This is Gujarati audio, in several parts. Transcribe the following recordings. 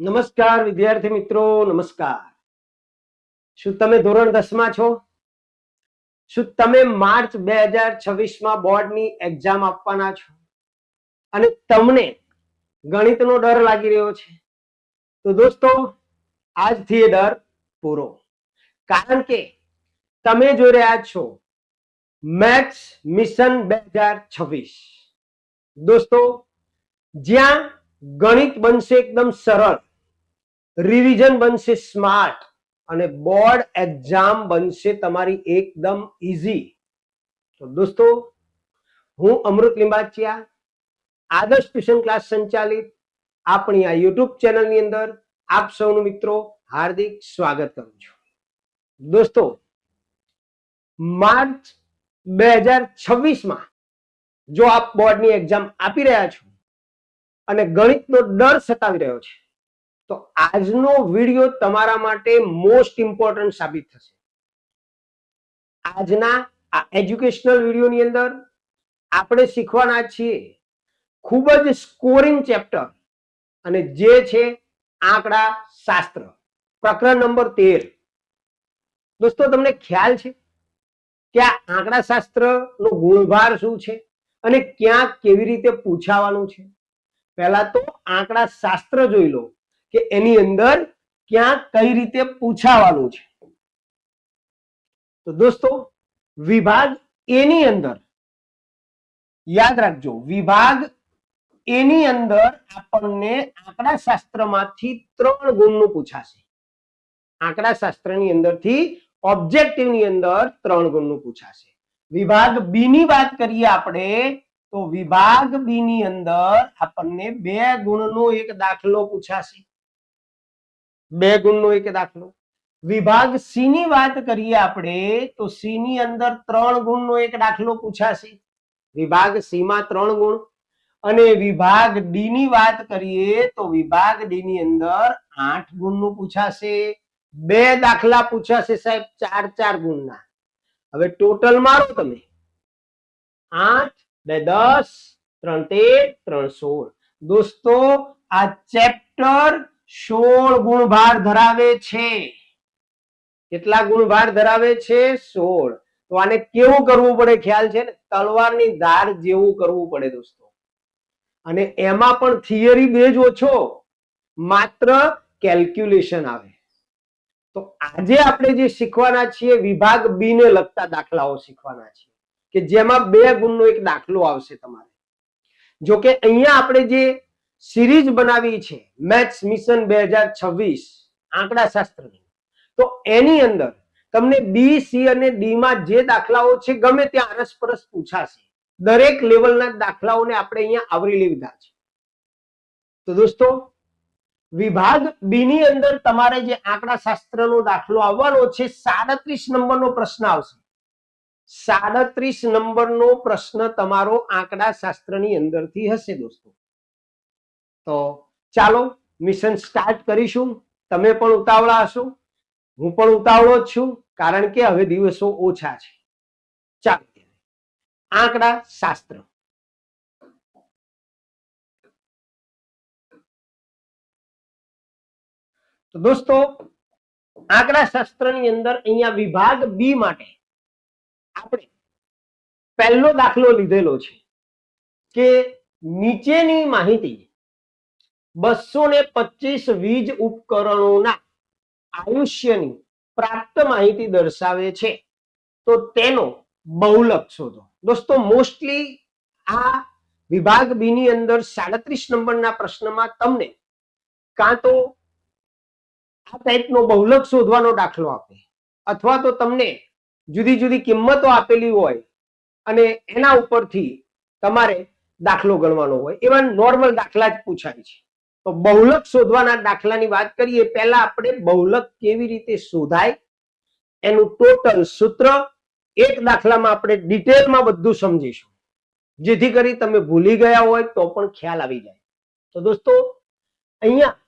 નમસ્કાર વિદ્યાર્થી મિત્રો, નમસ્કાર. શું તમે ધોરણ 10 માં છો? શું તમે માર્ચ 2026 માં બોર્ડની એક્ઝામ આપવાના છો અને તમને ગણિતનો ડર લાગી રહ્યો છે? તો દોસ્તો, આજથી એ ડર પૂરો, કારણ કે તમે જોઈ રહ્યા છો મેથ્સ મિશન 2026. દોસ્તો, જ્યાં ગણિત બનશે એકદમ સરળ, રિવિઝન બનશે સ્માર્ટ અને બોર્ડ એક્ઝામ બનશે તમારી એકદમ ઈઝી. તો દોસ્તો, હું અમૃત લિંબાચિયા, આદર્શ ટ્યુશન ક્લાસ સંચાલિત આપણી આ યુટ્યુબ ચેનલની અંદર આપ સૌનું મિત્રો હાર્દિક સ્વાગત કરું છું. દોસ્તો, માર્ચ 2026 માં જો આપ બોર્ડની એક્ઝામ આપી રહ્યા છો અને ગણિતનો ડર સતાવી રહ્યો છે, તો આજનો વિડિયો તમારા માટે મોસ્ટ ઇમ્પોર્ટન્ટ સાબિત થશે. આજના આ એજ્યુકેશનલ વિડિયોની અંદર આપણે શીખવાના છીએ ખૂબ જ સ્કોરિંગ ચેપ્ટર, અને જે છે આંકડા શાસ્ત્ર, પ્રકરણ નંબર 13. દોસ્તો, તમને ખ્યાલ છે કે આ આંકડા શાસ્ત્રનો ગુણભાર શું છે અને ક્યાં કેવી રીતે પૂછાવાનું છે? પહેલા તો આંકડા શાસ્ત્ર જોઈ લો કે એની અંદર ક્યાં કઈ રીતે પૂછાવાનું છે. તો દોસ્તો, વિભાગ એ ની અંદર યાદ રાખજો, વિભાગ એ ની અંદર આપણને આંકડા શાસ્ત્રમાંથી 3 ગુણનું પૂછાશે. આંકડા શાસ્ત્રની અંદરથી ઓબ્જેક્ટિવ ની અંદર 3 ગુણનું પૂછાશે. વિભાગ બી ની વાત કરીએ આપણે, તો વિભાગ બી ની અંદર આપણને 2 ગુણનો એક દાખલો પૂછાશે. 2 ગુણનો એક દાખલો. વિભાગ સી ની વાત કરીએ આપણે, તો સી ની અંદર 3 ગુણનો એક દાખલો પૂછાશે. વિભાગ સી માં 3 ગુણ. અને વિભાગ ડી ની વાત કરીએ તો વિભાગ ડી ની અંદર 8 ગુણનું પૂછાશે. 2 દાખલા પૂછાશે સાહેબ, 4-4 ગુણના. હવે ટોટલ મારો તમે, 8 2 10, 3 13, 3 16. દોસ્તો, આ ચેપ્ટર 16 ગુણભાર ધરાવે છે. કેટલા ગુણભાર ધરાવે છે? 16. તો આને કેવું કરવું પડે? ખ્યાલ છે ને, તલવારની ધાર જેવું કરવું પડે દોસ્તો. અને એમાં પણ થિયરી બેઝ ઓછો, માત્ર કેલ્ક્યુલેશન આવે. તો આજે આપણે જે શીખવાના છીએ, વિભાગ બી ને લગતા દાખલાઓ શીખવાના છીએ કે જેમાં 2 ગુણનો એક દાખલો આવશે તમારે. જો કે અહીંયા આપણે જે સિરીઝ બનાવી છે મેથ્સ મિશન 2026 આંકડા શાસ્ત્રની, તો એની અંદર તમને બી, સી અને ડી માં જે દાખલાઓ છે ગમે ત્યાં અરસપરસ પૂછાશે. દરેક લેવલના દાખલાઓને આપણે અહીંયા આવરી લીધા છે. તો દોસ્તો, વિભાગ બી ની અંદર તમારે જે આંકડા શાસ્ત્રનો દાખલો આવવાનો છે, 37 નંબરનો પ્રશ્ન આવશે. 37 નંબરનો પ્રશ્ન તમારો આંકડા શાસ્ત્રની અંદરથી હશે દોસ્તો. તો ચાલો મિશન સ્ટાર્ટ કરીશું. તમે પણ ઉતાવળા હશો, હું પણ ઉતાવળો જ છું, કારણ કે હવે દિવસો ઓછા છે. ચાલો, આંકડા શાસ્ત્ર. તો દોસ્તો, આંકડા શાસ્ત્રની અંદર અહીંયા વિભાગ બી માટે આપણે પહેલો દાખલો લીધેલો છે કે નીચેની માહિતી 225 વીજ ઉપકરણોના આયુષ્યની પ્રાપ્ત માહિતી દર્શાવે છે, તો તેનો બહુલક શોધો. દોસ્તો, મોસ્ટલી આ વિભાગ બી ની અંદર 37 નંબરના પ્રશ્નમાં તમને કાં તો આ ટાઈપનો બહુલક શોધવાનો દાખલો આપે, અથવા તો તમને જુદી જુદી કિંમતો આપેલી હોય અને એના ઉપરથી તમારે દાખલો ગણવાનો હોય. એવા નોર્મલ દાખલા જ પૂછાય છે. તો બહુલક શોધવાના દાખલાની વાત કરીએ, પહેલા આપણે બહુલક કેવી રીતે શોધાય એનું ટોટલ સૂત્ર એક દાખલામાં આપણે ડિટેલમાં બધું સમજીશું, જેથી કરી તમે ભૂલી ગયા હોય તો પણ ખ્યાલ આવી જાય. તો દોસ્તો, અહીંયા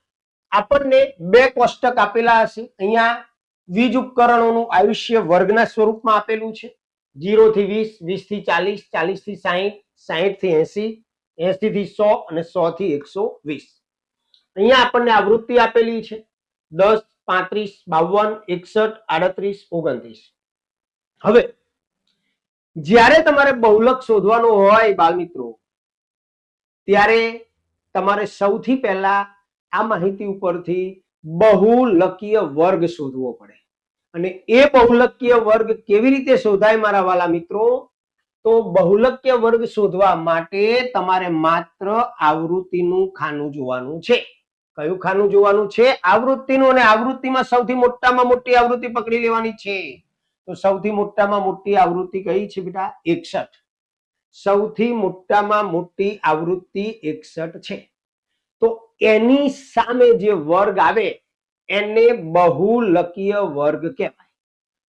આપણને 2 કોષ્ટક આપેલા હશે. અહીંયા વીજ ઉપકરણોનું આયુષ્ય વર્ગના સ્વરૂપમાં આપેલું છે. 0 થી 20, 20 થી 40, 40 થી 60, 60 થી 80, 80 થી 100 અને 100 થી 120. અહીંયા આપણને આવૃત્તિ આપેલી છે 10, 35, 52, 61, 38, 29. હવે જ્યારે તમારે બહુલક શોધવાનો હોય બાળ મિત્રો, ત્યારે તમારે સૌથી પહેલા આ માહિતી ઉપરથી બહુલકીય વર્ગ શોધવો પડે. અને એ બહુલકીય વર્ગ કેવી રીતે શોધાય મારા વાલા મિત્રો? તો બહુલકીય વર્ગ શોધવા માટે તમારે માત્ર આવૃત્તિનું ખાનું જોવાનું છે. કયું ખાનું જોવાનું છે? આવૃત્તિનું. અને આવૃત્તિમાં સૌથી મોટામાં મોટી આવૃત્તિ પકડી લેવાની છે. તો સૌથી મોટામાં મોટી આવૃત્તિ કઈ છે બેટા? 61. સૌથી મોટામાં મોટી આવૃત્તિ 61 છે. તો એની સામે જે વર્ગ આવે એને બહુલકીય વર્ગ કહેવાય.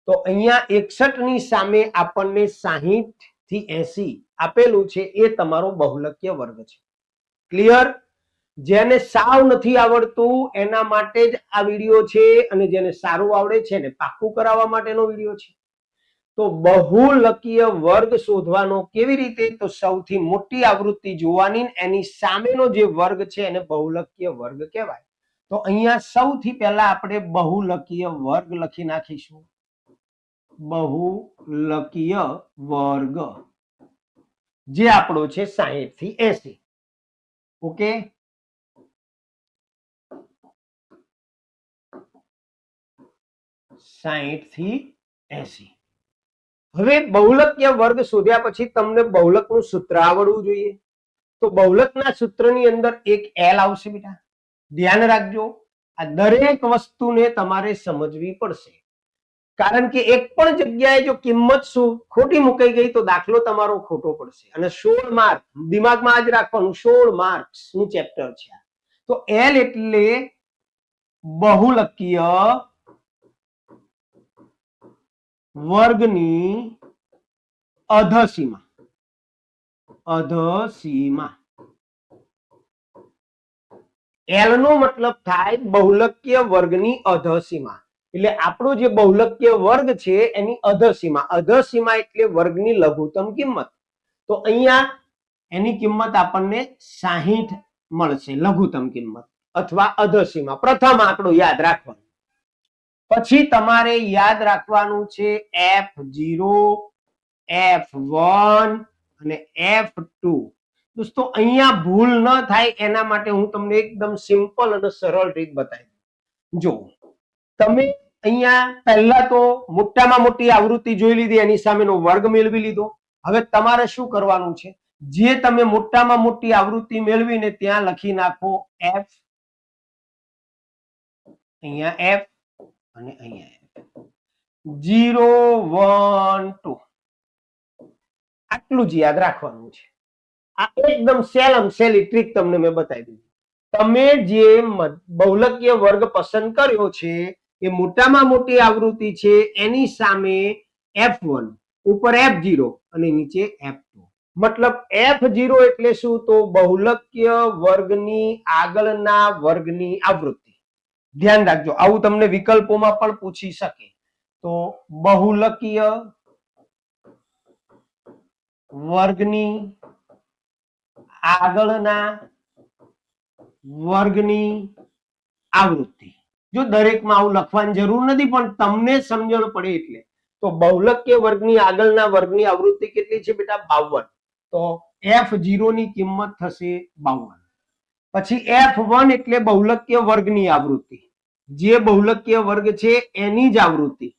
તો અહીંયા 61 ની સામે આપણને 60 થી 80 આપેલું છે, એ તમારો બહુલકીય વર્ગ છે. ક્લિયર? જેને સાવ નથી આવડતું એના માટે જ આ વિડીયો છે, અને જેને સારું આવડે છે એને પાક્કું કરાવવા માટેનો વિડીયો છે. તો બહુલકીય વર્ગ શોધવાનો કેવી રીતે? તો સૌથી મોટી આવૃત્તિ જોવાની, એની સામેનો જે વર્ગ છે એને બહુલકીય વર્ગ કહેવાય. તો અહીંયા સૌથી પહેલા આપણે બહુલકીય વર્ગ લખી નાખીશું. બહુલકીય વર્ગ જે આપણો છે 60 થી 80. ઓકે, 60 થી 80. હવે બહુલકીય વર્ગ શોધ્યા પછી તમને બહુલકનું સૂત્ર આવડવું જોઈએ. તો બહુલકના સૂત્રની અંદર એક એલ આવશે બેટા. ધ્યાન રાખજો, આ દરેક વસ્તુને તમારે સમજવી પડશે. કારણ કે એક પણ જગ્યાએ જો કિંમત ખોટી મુકાઈ ગઈ તો દાખલો તમારો ખોટો પડશે. અને 16 માર્ક દિમાગમાં જ રાખવાનું, 16 માર્ક્સ નું ચેપ્ટર છે. તો એલ એટલે બહુલકીય વર્ગની અધસીમા. અધસીમા એલ નો મતલબ થાય બહુલકીય વર્ગની અધસીમા. એટલે આપણો જે બહુલકીય વર્ગ છે એની અધસીમા. અધસીમા એટલે વર્ગની લઘુત્તમ કિંમત. તો અહીંયા એની કિંમત આપણને 60 મળશે, લઘુત્તમ કિંમત અથવા અધસીમા. પ્રથમ આંકડો યાદ રાખવાનો. પછી તમારે યાદ રાખવાનું છે F0, F1 અને F2. દોસ્તો અહીંયા ભૂલ ન થાય એના માટે હું તમને એકદમ સિમ્પલ અને સરળ રીત બતાવી દઉં. જો તમે અહીંયા પહેલા તો મોટામાં મોટી આવૃત્તિ જોઈ લીધી, એની સામેનો વર્ગ મેળવી લીધો. હવે તમારે શું કરવાનું છે? જે તમે મોટામાં મોટી આવૃત્તિ મેળવીને ત્યાં લખી નાખો F, અહીંયા F અને અહીંયા 0, 1, 2. આટલું જ યાદ રાખવાનું છે. આ એકદમ સેલમ સેલી ટ્રીક તમને મેં બતાવી દીધી. તમે જે બહુલકીય વર્ગ પસંદ કર્યો છે એ મોટામાં મોટી આવૃત્તિ છે, એની સામે F1, ઉપર F0 અને નીચે F2. મતલબ F0 એટલે શું? તો બહુલકીય વર્ગની આગળના વર્ગની આવૃત્તિ. ધ્યાન રાખજો, આવું તમને વિકલ્પોમાં પણ પૂછી શકે. તો બહુલકીય વર્ગની આગળના વર્ગની આવૃત્તિ. જો દરેકમાં આવું લખવાની જરૂર નથી, પણ તમને સમજણ પડે એટલે. તો બહુલકીય વર્ગની આગળના વર્ગની આવૃત્તિ કેટલી છે બેટા? 52. તો F0 ની કિંમત થશે 52. પછી F1 એટલે બહુલકીય વર્ગની આવૃત્તિ. જે બહુલકીય વર્ગ છે એની જ આવૃત્તિ,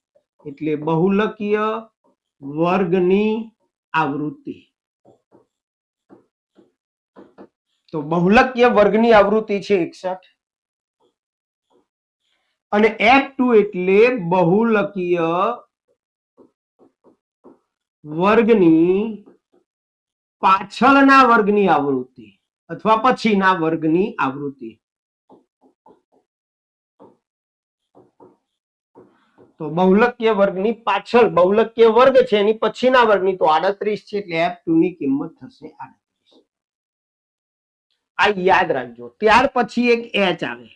એટલે બહુલકીય વર્ગની આવૃત્તિ. તો બહુલકીય વર્ગની આવૃત્તિ છે 61. અને F2 એટલે બહુલકીય વર્ગની પાછળના વર્ગની આવૃત્તિ અથવા પછીના વર્ગની આવૃત્તિ. તો બહુલકીય વર્ગની પાછળ બહુલકીય વર્ગ છે એની પછીના વર્ગની, તો 38 છે એટલે F2 ની કિંમત થશે 38. આ યાદ રાખજો. ત્યાર પછી એક H આવે.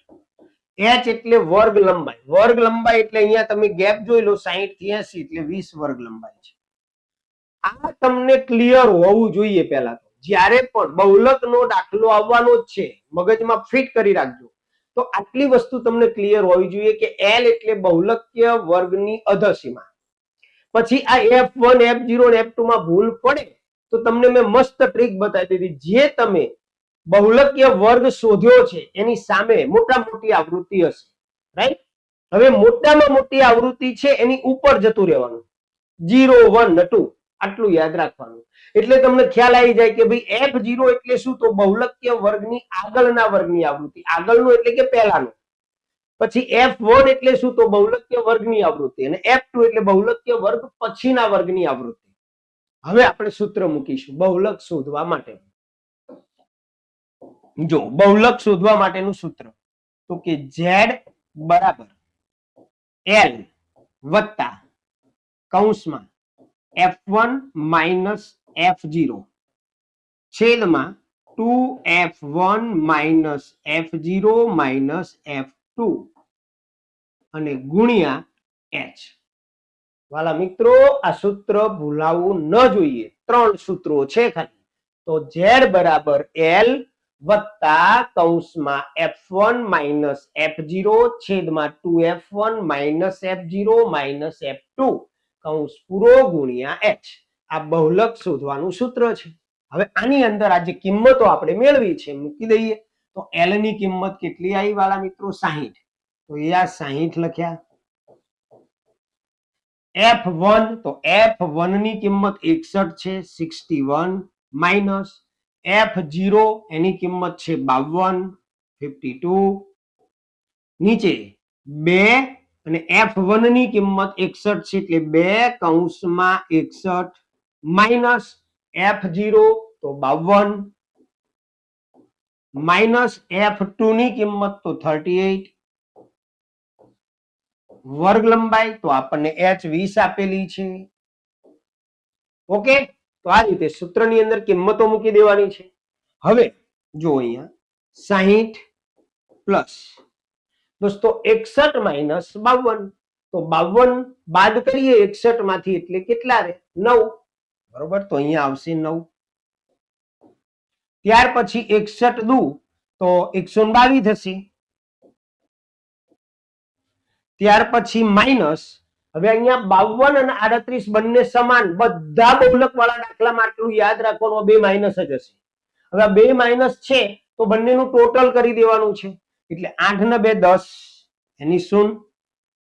H એટલે વર્ગ લંબાઈ. વર્ગ લંબાઈ એટલે અહીંયા તમે ગેપ જોઈ લો, 60 થી 80 એટલે 20 વર્ગ લંબાઈ છે. આ તમને ક્લિયર હોવું જોઈએ. પહેલા તો જ્યારે પણ બહુલકનો દાખલો આવવાનો જ છે, મગજમાં ફિટ કરી રાખજો. તો આટલી વસ્તુ તમને ક્લિયર હોવી જોઈએ કે L એટલે બહુલકીય વર્ગની અધસીમા. પછી આ F1 F0 અને F2 માં ભૂલ પડે તો તમને મેં મસ્ત ટ્રીક બતાવી દીધી. જે તમે બહુલકીય વર્ગ શોધ્યો છે એની સામે મોટા મોટી આવૃત્તિ હશે, રાઈટ? હવે મોટામાં મોટી આવૃત્તિ છે એની ઉપર જતું રહેવાનું, 0 1 2 આટલું યાદ રાખવાનું. એટલે તમને ખ્યાલ આવી જાય કે ભાઈ F0 એટલે શું? તો બહુલકીય વર્ગની આગળના વર્ગની આવૃત્તિ. આગળનું એટલે કે પહેલાનું. પછી F1 એટલે શું? તો બહુલકીય વર્ગની આવૃત્તિ. અને F2 એટલે બહુલકીય વર્ગ પછીના વર્ગની આવૃત્તિ. હવે આપણે સૂત્ર મૂકીશું બહુલક શોધવા માટે. જો બહુલક શોધવા માટેનું સૂત્ર તો કે Z બરાબર L વત્તા કૌંસમાં F1 માઇનસ F0 છેદમાં 2F1 minus F0 minus F2 અને ગુણ્યા H. વાલા મિત્રો, આ સૂત્ર ભૂલાવવું ન જોઈએ. 3 સૂત્રો છે ખાલી. તો Z બરાબર L વત્તા કૌંસમાં F1 માઇનસ F0 છેદમાં 2F1 minus F0 minus F2 કૌંસ પૂરો ગુણ્યા H. આ બહુલક શોધવાનું સૂત્ર છે. હવે આની અંદર આ જે કિંમતો આપણે મેળવી છે મૂકી દઈએ. તો L ની કિંમત કેટલી આવી વાલા મિત્રો? 60. તો એ આ 60 લખ્યા. F1 તો F1 ની કિંમત 61 છે, 61 માઇનસ F0 એની કિંમત છે 52, 52 નીચે 2 અને F1 ની કિંમત 61 છે એટલે 2 કૌંસમાં 61 માઇનસ F0 તો 52 માઇનસ F2 ની કિંમત તો 38 વર્ગ લંબાઈ તો આપણને H20 આપેલી છે. ઓકે, તો આ રીતે સૂત્રની અંદર કિંમતો મૂકી દેવાની છે. હવે જો અહીંયા 60 પ્લસ દોસ્તો 61 માઇનસ 52 તો 52 બાદ કરીએ 61 માંથી એટલે કેટલા રહે? 9. બરોબર, તો અહીંયા આવશે 9. ત્યાર પછી 61 દુ તો 122 થશે. ત્યાર પછી માઇનસ, હવે અહીંયા 52 અને 38 બંને સમાન, બધા બહુલક વાળા દાખલામાં આટલું યાદ રાખવાનું, બે માઇનસ જ હશે. હવે આ બે માઇનસ છે તો બંનેનું ટોટલ કરી દેવાનું છે. એટલે 8 ને 2 10 એની 0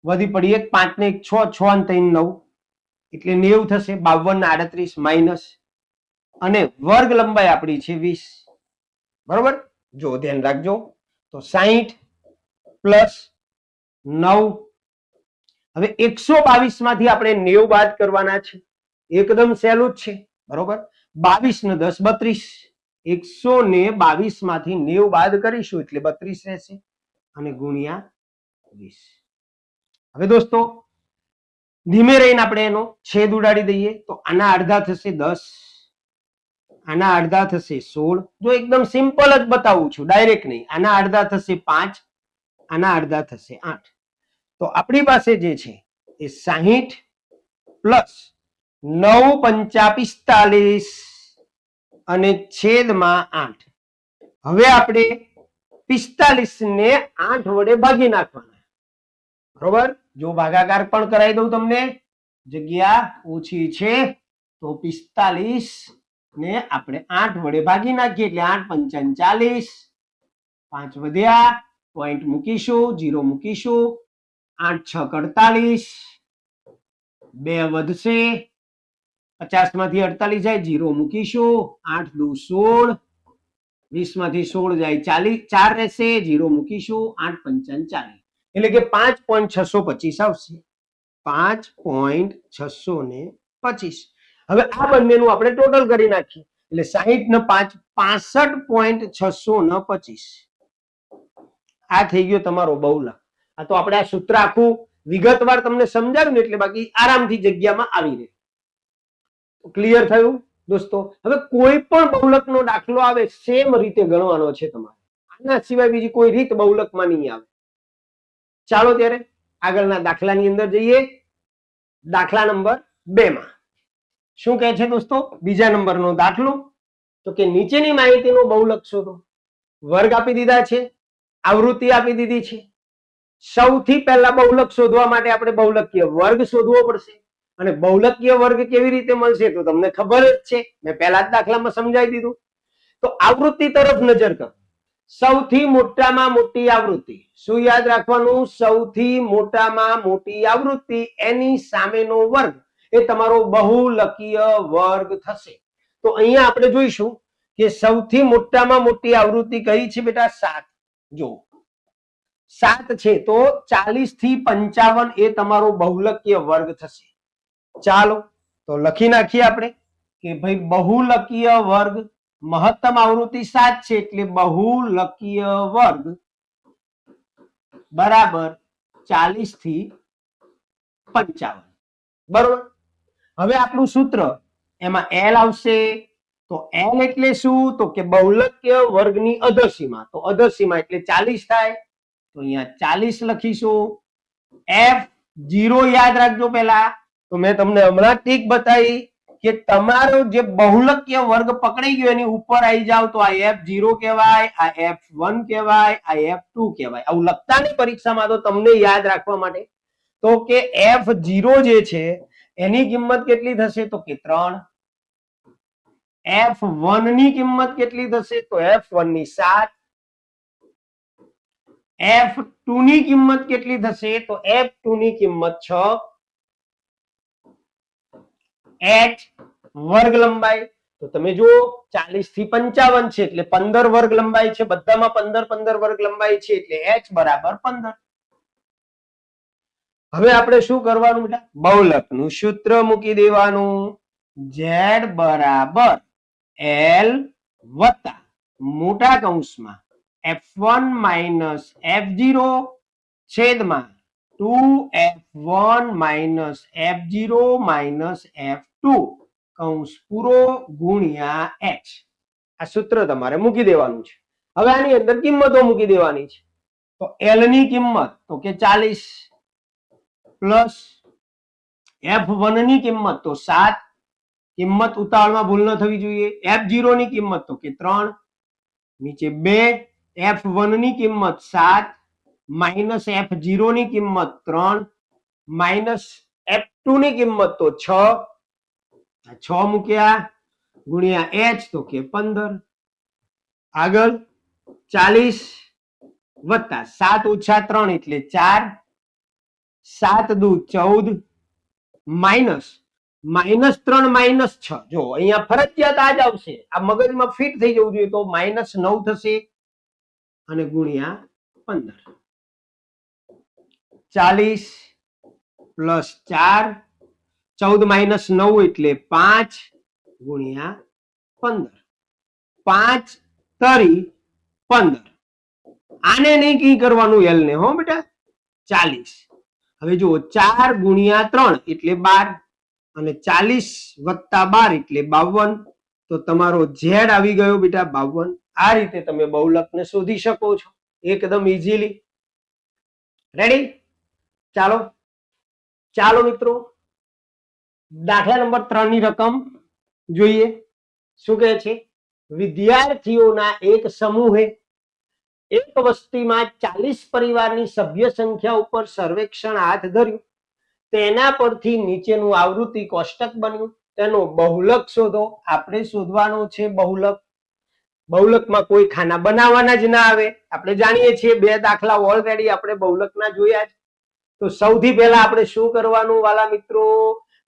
વધી પડી 1 5 ને 1 6 6 અને 3 9 એટલે 90 થશે. 52 ને 38 માઇનસ અને વર્ગ લંબાઈ આપણી છે 20. બરોબર, જો ધ્યાન રાખજો. તો 60 પ્લસ 9. હવે 122 માંથી આપણે 90 બાદ કરવાના છે. એકદમ સહેલું જ છે. બરોબર, 22 ને 10 32. 122 માંથી 90 બાદ કરીશું એટલે 32 રહેશે અને ગુણ્યા 20. હવે દોસ્તો ધીમે રહીને આપણે એનો છેદ ઉડાડી દઈએ તો આના અડધા થશે 10, આના અડધા થશે 16. જો એકદમ સિમ્પલ જ બતાવું છું, ડાયરેક્ટ નહીં. આના અડધા થશે 5, આના અડધા થશે 8. તો આપણી પાસે જે છે એ 60 પ્લસ 9 પંચા 45 અને છેદમાં 8. હવે આપણે 45 ને 8 વડે ભાગી નાખવાના. બરોબર, જો ભાગાકાર પણ કરાવી દઉં તમને, જગ્યા ઓછી છે તો 45 ને આપણે 8 વડે ભાગી નાખીએ એટલે 8 પંચા 40, 5 વધ્યા, પોઈન્ટ મૂકીશું, 0 મૂકીશું, 8 6 48, 2 વધશે, 50 માંથી 48 જાય, 0 મૂકીશું, 8 દુ 16, 20 માંથી 16 જાય 40, 4 રહેશે, 0 મૂકીશું, 8 પંચા 40 એટલે કે 5.625 આવશે. 5.625. હવે આ બંનેનું આપણે ટોટલ કરી નાખીએ એટલે 60 ને 5 65.625. આ થઈ ગયો તમારો બહુલક. આ તો આપણે આ સૂત્ર આખું વિગતવાર તમને સમજાવ્યું ને એટલે બાકી આરામથી જગ્યામાં આવી રહે. ક્લિયર થયું દોસ્તો? હવે કોઈ પણ બહુલકનો દાખલો આવે સેમ રીતે ગણવાનો છે તમારે. આના સિવાય બીજી કોઈ રીત બહુલકમાં નહીં આવે. ચાલો ત્યારે આગળના દાખલાની અંદર જઈએ. દાખલા નંબર 2 માં શું કહે છે દોસ્તો? બીજા નંબરનો દાખલો તો કે નીચેની માહિતીનો બહુલક શોધો. વર્ગ આપી દીધા છે, આવૃત્તિ આપી દીધી છે. સૌથી પહેલા બહુલક શોધવા માટે આપણે બહુલકીય વર્ગ શોધવો પડશે. અને બહુલકીય વર્ગ કેવી રીતે મળશે તો તમને ખબર જ છે, મેં પહેલા જ દાખલામાં સમજાવી દીધું. તો આવૃત્તિ તરફ નજર કરો. સૌથી મોટામાં મોટી આવૃત્તિ, શું યાદ રાખવાનું? સૌથી મોટામાં મોટી આવૃત્તિ એની સામેનો વર્ગ એ તમારો બહુલકીય વર્ગ થશે. તો અહીંયા આપણે જોઈશું કે સૌથી મોટામાં મોટી આવૃત્તિ કઈ છે બેટા? 7. જો 7 છે તો 40 થી 55 એ તમારો બહુલકીય વર્ગ થશે. ચાલો તો લખી નાખીએ આપણે કે ભાઈ બહુલકીય વર્ગ, મહત્તમ આવૃત્તિ 7 છે એટલે બહુલકીય વર્ગ બરાબર 40 થી 55. બરોબર. હવે આપણું સૂત્ર એમાં L આવશે. તો L એટલે શું? તો કે બહુલકીય વર્ગની અધસીમા. તો અધસીમા એટલે 40 થાય. તો અહીંયા 40 લખીશું. F0 યાદ રાખજો પહેલા. તો મેં તમને હમણાં ટીક બતાવી કે તમારો જે બહુલકીય વર્ગ પકડી ગયો એની ઉપર આવી જાવ તો આ F0 કહેવાય, આ F1 કહેવાય, આ F2 કહેવાય. આવું લખતા નહીં પરીક્ષામાં તો તમને યાદ રાખવા માટે. તો કે F0 જે છે એની કિંમત કેટલી થશે? તો કે 3. F1 ની કિંમત કેટલી થશે? તો F1 ની 7. F2 ની કિંમત કેટલી થશે? તો F2 ની કિંમત 6. H વર્ગ લંબાઈ તો તમે જુઓ 40 થી 55 છે એટલે 15 વર્ગ લંબાઈ છે. બધામાં 15 વર્ગ લંબાઈ છે એટલે H બરાબર 15. હવે આપણે શું કરવાનું બેટા? બહુલકનું સૂત્ર મૂકી દેવાનું. Z બરાબર L વત્તા મોટા કૌંસમાં F1 માઇનસ F0 છેદમાં 2F1 minus F0 minus F2 કૌંસ પૂરો ગુણ્યા H. આ સૂત્ર તમારે મૂકી દેવાનું છે. હવે આની અંદર કિંમતો મૂકી દેવાની છે. તો L ની કિંમત તો કે 40 પ્લસ F1 ની કિંમત તો 7. કિંમત ઉતાવળમાં ભૂલ ન થવી જોઈએ. F0 ની કિંમત તો કે 3. નીચે 2. F1 ની કિંમત 7 માઇનસ F0 ની કિંમત 3 માઇનસ F2 ની કિંમત તો 6. 6 મૂક્યા ગુણ્યા H તો કે 15. આગળ 40 વત્તા 7 ઓછા 3 એટલે 4. 7 દુ 14 માઇનસ -3 -6. જો અહીંયા ફરજિયાત આ જ આવશે. આ મગજમાં ફિટ થઈ જવું જોઈએ. તો -9 થશે અને ગુણ્યા 15. 40 પ્લસ 4 14 માઇનસ 9 એટલે 5 ગુણ્યા 15. 5 તરી 15. આને નહીં કી કરવાનું L ને હો બેટા. 40. હવે જુઓ 4 ગુણ્યા 3 એટલે 12 અને 40 વત્તા 12 એટલે 52. તો તમારો Z આવી ગયો બેટા 52. આ રીતે તમે બહુલકને શોધી શકો છો એકદમ ઇઝીલી. રેડી? ચાલો મિત્રો દાખલા નંબર 3 ની રકમ જોઈએ. શું કહે છે? વિદ્યાર્થીઓના એક સમૂહે એક વસ્તીમાં 40 પરિવારની સભ્ય સંખ્યા ઉપર સર્વેક્ષણ હાથ ધર્યું. તેના પરથી નીચેનું આવૃત્તિ કોષ્ટક બન્યું. તેનો બહુલક શોધો. આપણે શોધવાનો છે બહુલક. બહુલકમાં કોઈ ખાના બનાવવાના જ ના આવે. આપણે જાણીએ છીએ 2 દાખલા ઓલરેડી આપણે બહુલકના જોયા છે. તો સૌથી પહેલા આપણે શું કરવાનું વાલા મિત્રો?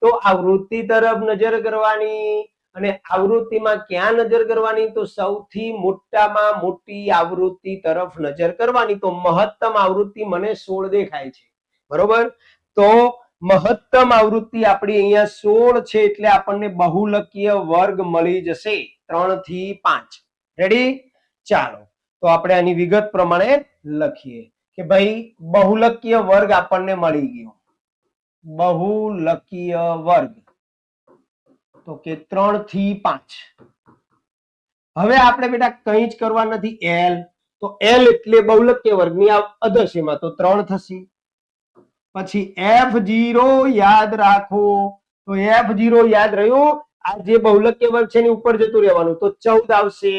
તો આવૃત્તિ તરફ નજર કરવાની. અને આવૃત્તિમાં ક્યાં નજર કરવાની? તો સૌથી મોટામાં મોટી આવૃત્તિ તરફ નજર કરવાની. તો મહત્તમ આવૃત્તિ મને 16 દેખાય છે. બરોબર? તો મહત્તમ આવૃત્તિ આપણી અહીંયા 16 છે એટલે આપણને બહુલકીય વર્ગ મળી જશે 3 થી 5. રેડી? ચાલો તો આપણે આની વિગત પ્રમાણે લખીએ કે ભાઈ બહુલકીય વર્ગ આપણને મળી ગયો. બહુલકીય વર્ગ તો કે 3 થી 5. હવે આપણે બેટા કંઈ જ કરવા નથી. L તો L એટલે બહુલકીય વર્ગની અધસીમા તો 3 થશે. પછી F0 યાદ રાખો. તો F0 યાદ રહ્યું. આ જે બહુલકીય વર્ગ છે એની ઉપર જતું રહેવાનું તો 14 આવશે.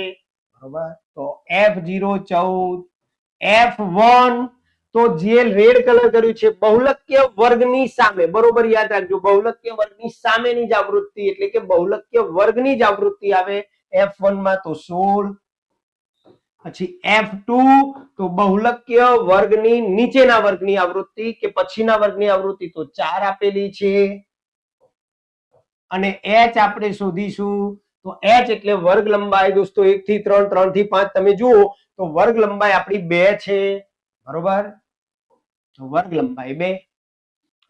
બરાબર? તો F0 14 F1 તો જે રેડ કલર કર્યું છે બહુલકીય વર્ગની સામે, બરોબર યાદ રાખજો, બહુલકીય વર્ગની સામેની જ આવૃત્તિ એટલે કે બહુલકીય વર્ગની જ આવૃત્તિ આવે F1 માં તો 16. પછી F2 તો બહુલકીય વર્ગની નીચેના વર્ગની આવૃત્તિ કે પછીના વર્ગની આવૃત્તિ તો 4 આપેલી છે. અને H આપણે શોધીશું તો H એટલે વર્ગ લંબાઈ દોસ્તો 1 થી 3, 3 થી 5 તમે જુઓ તો વર્ગ લંબાઈ આપણી 2 છે, બરોબર, તો વર્ગ લંબાઈ 2.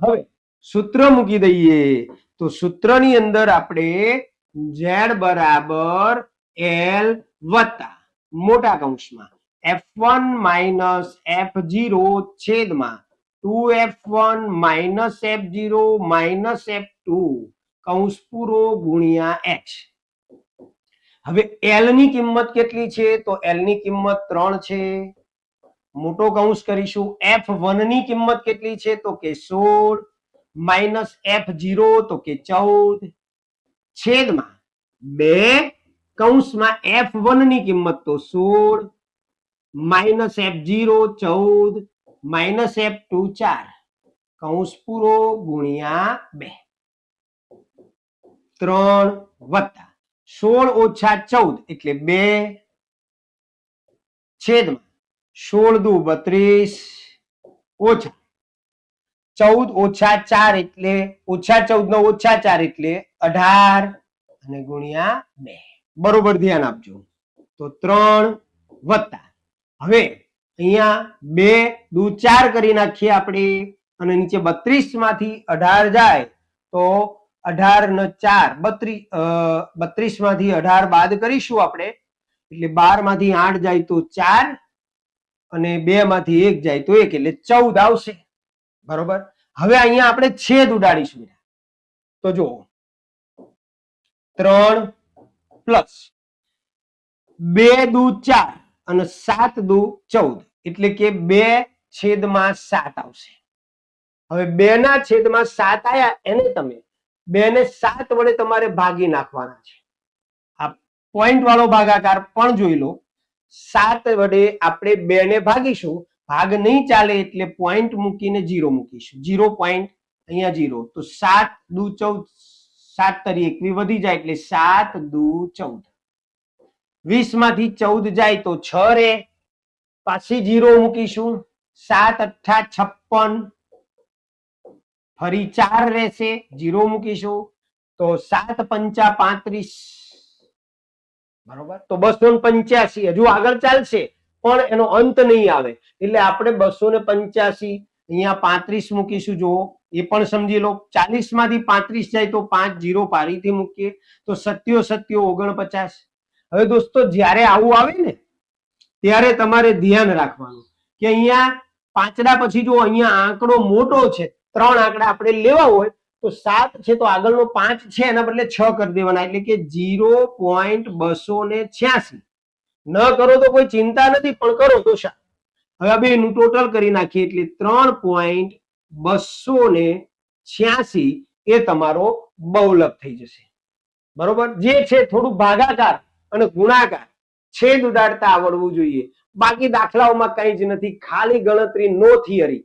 હવે સૂત્ર મૂકી દઈએ તો સૂત્રની અંદર આપણે Z બરાબર L વત્તા મોટા કૌંસમાં F1 માઇનસ F0 છેદમાં 2F1 minus F0 minus F2 કૌંસ પૂરો ગુણ્યા H. હવે L ની કિંમત કેટલી છે તો L ની કિંમત 3 છે. મોટો કૌંસ કરીશું. F1 ની કિંમત કેટલી છે તો કે 16 માઇનસ F0 તો કે 14 છેદમાં 2 કૌંસમાં F1 ની કિંમત તો 16 માઇનસ F0 14 માઇનસ F2 4 કૌંસ પૂરો ગુણ્યા 2. 3 વત્તા 16 ઓછા 14 એટલે 2 છેદમાં 16 દુ 32 ઓછા 14 ઓછા 4 એટલે ઓછા 14 નો ઓછા 4 એટલે 18 અને ગુણ્યા 2. બરોબર ધ્યાન આપજો. તો 3 વત્તા હવે અહીંયા 2 દુ 4 કરી નાખીએ આપણે અને નીચે 32 માંથી 18 જાય તો 18 ને 4 32 માંથી 18 બાદ કરીશું આપણે એટલે 12 માંથી 8 જાય તો 4 અને 2 માંથી 1 જાય તો 1 એટલે 14 આવશે, બરોબર. હવે અહીંયા આપણે છેદ ઉડાડીશું તો જો 3 પ્લસ 2 દુ 4 અને 7 દુ 14 એટલે કે 2 છેદમાં 7 આવશે. હવે 2 ના છેદમાં 7 આયા એને તમે 2 ને 7 વડે તમારે ભાગી નાખવાના છે. આ પોઈન્ટ વાળો ભાગાકાર પણ જોઈ લો. 7 વડે આપણે 2 ને ભાગીશું, ભાગ નહીં ચાલે એટલે પોઈન્ટ મૂકીને 0 મૂકીશું. 0 પોઈન્ટ અહીંયા 0 તો 7 દુ 14 7 તરી 21 વધી જાય એટલે 7 દુ 14 20 માંથી 14 જાય તો 6 રે પાછી 0 મૂકીશું 7 અઠ્ઠા 56 ફરી 4 રહેશે 0 મૂકીશું તો 7 પંચા 35 બરોબર. તો 285 હજુ આગળ ચાલશે પણ એનો અંત નહીં આવે એટલે આપણે 285 અહીંયા 35 મૂકીશું. જુઓ એ પણ સમજી લો. 40 માંથી 35 જાય તો 5 0 પારીથી મૂકીએ તો 7 7 49. હવે દોસ્તો જ્યારે આવું આવે ને ત્યારે તમારે ધ્યાન રાખવાનું કે અહીંયા પાંચડા પછી જો અહીંયા આંકડો મોટો છે, 3 આંકડા આપણે લેવા હોય તો 7 છે તો આગળનો 5 છે એના બદલે 6 કરી દેવાના એટલે કે 0.286. ન કરો તો કોઈ ચિંતા નથી પણ કરો તો શા. હવે આ બેનું ટોટલ કરી નાખીએ એટલે 3.286 એ તમારો બહુલક થઈ જશે, બરોબર. જે છે થોડું ભાગાકાર અને ગુણાકાર છેદ ઉડાડતા આવડવું જોઈએ. બાકી દાખલાઓમાં કઈ જ નથી, ખાલી ગણતરી, નો થિયરી.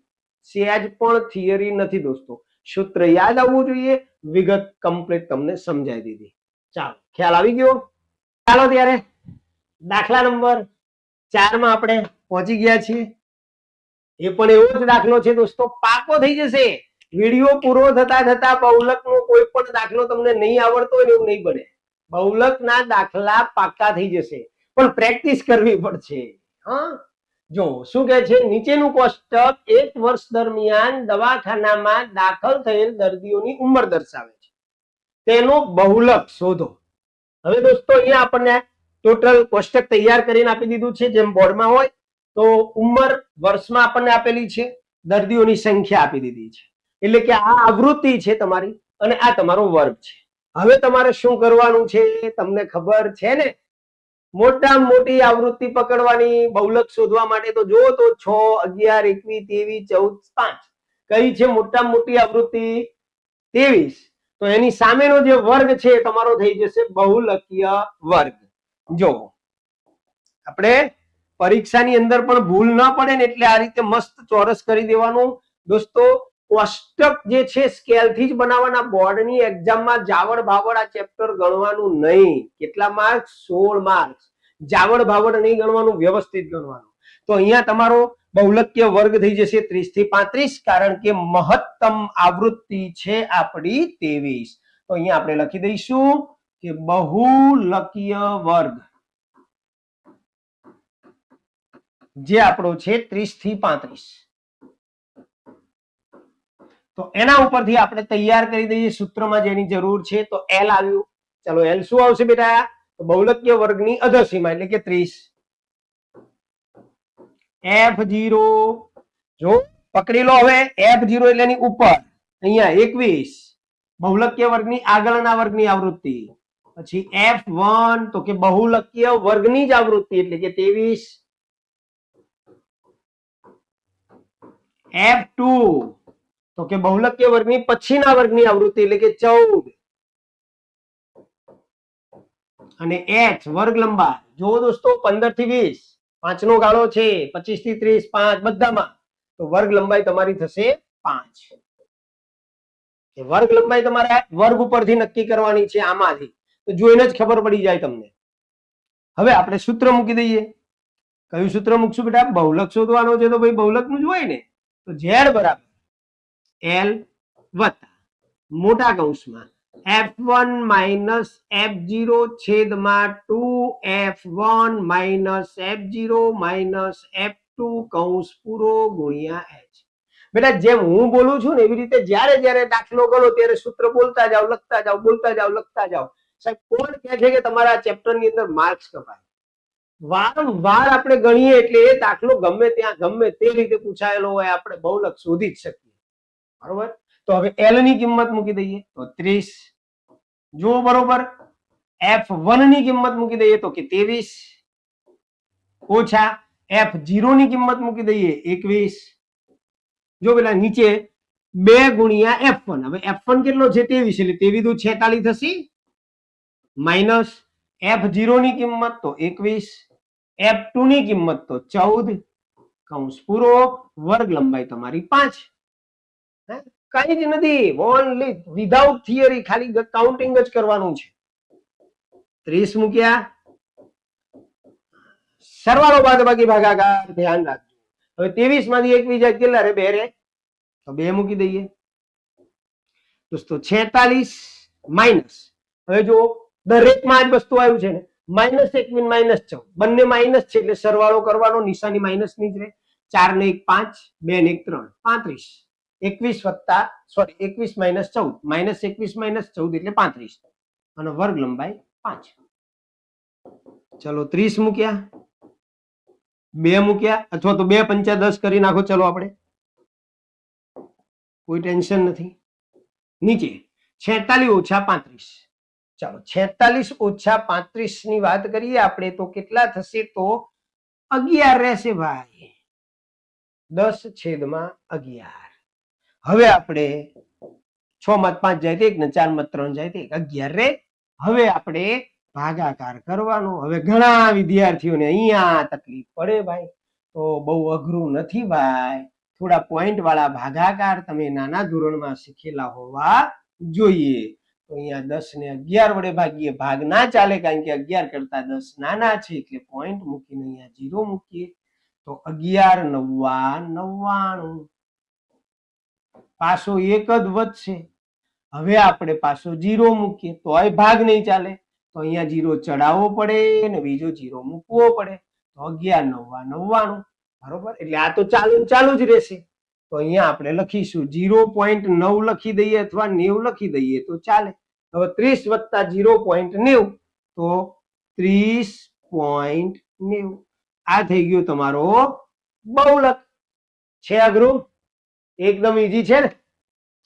સહેજ પણ થિયરી નથી દોસ્તો. સૂત્ર યાદ આવવું જોઈએ, વિગત કમ્પ્લીટ તમને સમજાવી દીધી. ચાલો ખ્યાલ આવી ગયો. ચાલો ત્યારે દાખલા નંબર 4 માં આપણે પહોંચી ગયા છીએ. એ પણ એવો જ દાખલો છે દોસ્તો, પાકો થઈ જશે. વિડીયો પૂરો થતા થતા બહુલકનો કોઈ પણ દાખલો તમને નહીં આવડતો હોય એવું નહીં બને. બહુલકના દાખલા પાકા થઈ જશે પણ પ્રેક્ટિસ કરવી પડશે. હા, જો શું કહે છે નીચેનું કોષ્ટક 1 વર્ષ દરમિયાન દવાખાનામાં દાખલ થયેલ દર્દીઓની ઉંમર દર્શાવે છે, તેનો બહુલક શોધો. હવે દોસ્તો અહીંયા આપણને ટોટલ કોષ્ટક તૈયાર કરીને આપી દીધું છે જેમ બોર્ડમાં હોય. તો ઉંમર વર્ષમાં આપણને આપેલી છે, દર્દીઓની સંખ્યા આપી દીધી છે એટલે કે આ આવૃત્તિ છે તમારી અને આ તમારો વર્ગ છે. હવે તમારે શું કરવાનું છે તમને ખબર છે ને? મોટામાં મોટી આવૃત્તિ પકડવાની બહુલક શોધવા માટે. તો જો તો 6 11 21 23 14 5 કઈ છે મોટામાં મોટી આવૃત્તિ? 23. તો એની સામેનો જે વર્ગ છે તમારો થઈ જશે બહુલકીય વર્ગ. જો આપણે પરીક્ષાની અંદર પણ ભૂલ ન પડે ને એટલે આ રીતે મસ્ત ચોરસ કરી દેવાનું દોસ્તો. કોષ્ટક જે છે સ્કેલ થી જ બનાવવાના. બોર્ડની એક્ઝામમાં જાવડ ભાવડ આ ચેપ્ટર ગણવાનું નહીં. કેટલા માર્ક્સ? 16 માર્ક્સ. જાવડ ભાવડ નહીં ગણવાનું, વ્યવસ્થિત ગણવાનું. તો અહીંયા તમારો બહુલકીય વર્ગ થઈ જશે 30 થી 35, કારણ કે મહત્તમ આવૃત્તિ છે આપણી 23. તો અહીંયા આપણે લખી દઈશું કે બહુલકીય વર્ગ જે આપણો છે 30 થી 35. તો એના ઉપરથી આપણે તૈયાર કરી દઈએ સૂત્રમાં જેની જરૂર છે. તો એલ આવ્યું. ચલો એલ શું આવશે બેટા? તો બહુલકીય વર્ગની અધસીમા એટલે કે 30. F0 જો પકડી લો. હવે F0 એટલે એની ઉપર અહીંયા 21 બહુલકીય વર્ગની આગળના વર્ગની આવૃત્તિ. પછી F1 તો કે બહુલકીય વર્ગની જ આવૃત્તિ એટલે કે 23. F2 તો કે બહુલકીય વર્ગની પછીના વર્ગની આવૃત્તિ એટલે કે 14. અને h વર્ગ લંબાઈ જો દોસ્તો 15 થી 20, 5 નો ગાળો છે, 25 થી 30, 5 બધામાં. તો વર્ગ લંબાઈ તમારી થશે 5. વર્ગ લંબાઈ તમારે વર્ગ ઉપરથી નક્કી કરવાની છે આમાંથી. તો જોઈને જ ખબર પડી જાય તમને. હવે આપણે સૂત્ર મૂકી દઈએ. કયું સૂત્ર મૂકશું બેટા? બહુલક શોધવાનો છે તો ભાઈ બહુલકનું જ હોય ને. તો z બરાબર l વત્તા મોટા કૌંસમાં f1 માઇનસ f0 છેદમાં 2f1 minus f0 minus f2 કૌંસ પૂરો ગુણ્યા h. બેટા જેમ હું બોલું છું ને એવી રીતે જ્યારે જ્યારે દાખલો ગણો ત્યારે સૂત્ર બોલતા જાઓ, લખતા જાઓ, બોલતા જાઓ, લખતા જાઓ. સાહેબ કોણ કહે છે કે તમારા ચેપ્ટર ની અંદર માર્ક્સ કપાય? વારંવાર આપણે ગણીએ એટલે એ દાખલો ગમે ત્યાં ગમે તે રીતે પૂછાયેલો હોય આપણે બહુલક શોધી જ શકીએ. બરોબર? તો હવે એલ ની કિંમત મૂકી દઈએ તો 30. જો બરોબર f1 ની કિંમત મૂકી દઈએ તો કે 23 ઓછા f0 ની કિંમત મૂકી દઈએ 21. જો પેલા નીચે 2 ગુણ્યા f1. હવે f1 કેટલો છે? 23 એટલે 23 દુ 46 થશે. માઇનસ f0 ની કિંમત તો 21, f2 ની કિંમત તો 14 કૌંસ પૂરો વર્ગ લંબાઈ તમારી 5. કઈ જ નથી, ઓનલી વિધાઉટ થિયરી, ખાલી કાઉન્ટિંગ જ કરવાનું છે. 30 મૂક્યા. સરવાળો બાદબાકી ભાગાકાર ધ્યાન રાખજો. હવે 23 માંથી 21 જાય કેટલા રે? 2 રે. તો 2 મૂકી દઈએ દોસ્તો. 46 માઇનસ, હવે જો દરેકમાં જ વસ્તુ આવ્યું છે ને, -21 -14 બંને માઇનસ છે એટલે સરવાળો કરવાનો, નિશાની માઇનસ ની જ રહે. 4 ને 1 5, 2 ને 1 3, 35. 21 માઇનસ 14, -21 માઇનસ 14 એટલે 35 અને વર્ગ લંબાઈ 5. ચલો 30 મૂક્યા, 2 મૂક્યા, અથવા તો 2 પંચા 10 કરી નાખો. ચલો આપણે કોઈ ટેન્શન નથી. નીચે 46 ઓછા 35. ચાલો 46 ઓછા 35 ની વાત કરીએ આપણે તો કેટલા થશે? તો 11 રહેશે ભાઈ. 10/11. હવે આપણે 6 માં 5 જાય તો 1 ને 4 માં 3 જાય તો 11 રે. હવે આપણે ભાગાકાર કરવાનો. હવે ઘણા વિદ્યાર્થીઓને અહીંયા તકલીફ પડે ભાઈ. તો બહુ અઘરું નથી ભાઈ. થોડા પોઈન્ટ વાળા ભાગાકાર તમે નાના ધોરણમાં શીખેલા હોવા જોઈએ. તો અહીંયા 10 ને 11 વડે ભાગીએ, ભાગ ના ચાલે કારણ કે 11 કરતા 10 નાના છે એટલે પોઈન્ટ મૂકીને અહીંયા 0 મૂકીએ. તો 11 9 99. પાછો 1 જ વધશે. હવે આપણે પાછો 0 મૂકીએ તોય ભાગ નહીં ચાલે. તો અહીંયા 0 ચડાવવો પડે ને બીજો 0 મૂકવો પડે. તો 11 9 99. બરોબર? એટલે આ તો ચાલુ જ રહેશે. તો અહીંયા આપણે લખીશું 0.9 લખી દઈએ અથવા 90 લખી દઈએ તો ચાલે. હવે 30 વત્તા 0.90 તો 30.90. આ થઈ ગયો તમારો બહુલક. છે અઘરું? એકદમ ઈઝી છે ને.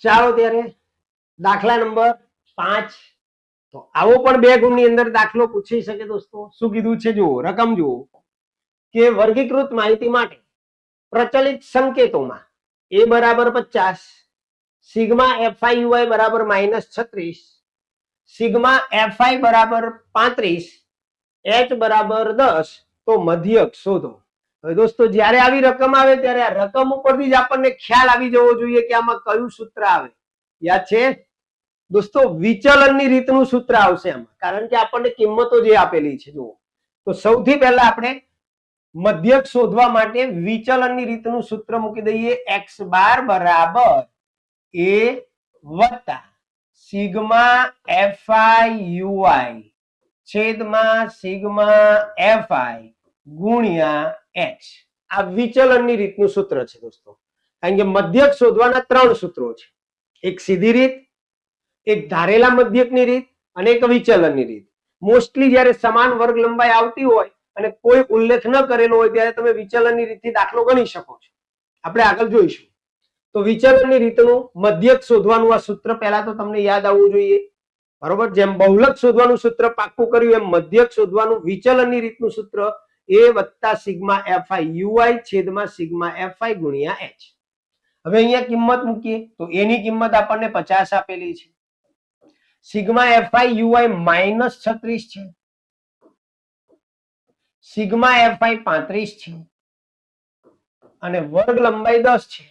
ચાલો ત્યારે દાખલા નંબર 5. તો આવો પણ 2 ગુણની અંદર દાખલો પૂછી શકે દોસ્તો. શું કીધું છે જુઓ, રકમ જુઓ કે વર્ગીકૃત માહિતી માટે પ્રચલિત સંકેતોમાં a બરાબર 50, સિગ્મા fi ui બરાબર -36, સિગ્મા fi બરાબર 35, h બરાબર 10 તો મધ્યક શોધો. હવે દોસ્તો જ્યારે આવી રકમ આવે ત્યારે આ રકમ ઉપરથી જ આપણને ખ્યાલ આવી જવો જોઈએ કે આમાં કયું સૂત્ર આવે. યાદ છે દોસ્તો? વિચલનની રીતનું સૂત્ર આવશે આમાં, કારણ કે આપણને કિંમતો જે આપેલી છે જુઓ. તો સૌથી પહેલા આપણે મધ્યક શોધવા માટે વિચલનની રીતનું સૂત્ર મૂકી દઈએ. x બાર બરાબર a વત્તા સિગ્મા fi ui છેદમાં સિગ્મા fi ગુણ્યા h. આ વિચલનની રીતનું સૂત્ર છે દોસ્તો. કારણ કે મધ્યક શોધવાના ત્રણ સૂત્રો છે. એક સીધી રીત, એક ધારેલા મધ્યકની રીત અને એક વિચલનની રીત. મોસ્ટલી જ્યારે સમાન વર્ગ લંબાઈ આવતી હોય અને કોઈ ઉલ્લેખ ન કરેલો હોય ત્યારે તમે વિચલનની રીતથી દાખલો ગણી શકો છો. આપણે આગળ જોઈશું. તો વિચલનની રીતનું મધ્યક શોધવાનું આ સૂત્ર પહેલા તો તમને યાદ આવવું જોઈએ, બરોબર? જેમ બહુલક શોધવાનું સૂત્ર પાક્કું કર્યું એમ મધ્યક શોધવાનું વિચલનની રીતનું સૂત્ર a વત્તા સિગ્મા fi ui છેદમાં સિગ્મા fi ગુણ્યા h. હવે અહીંયા કિંમત મૂકીએ તો એની કિંમત આપણને 50 આપેલી છે. સિગ્મા fi ui માઇનસ 36 છે, સિગ્મા fi 35 છે અને વર્ગ લંબાઈ 10 છે.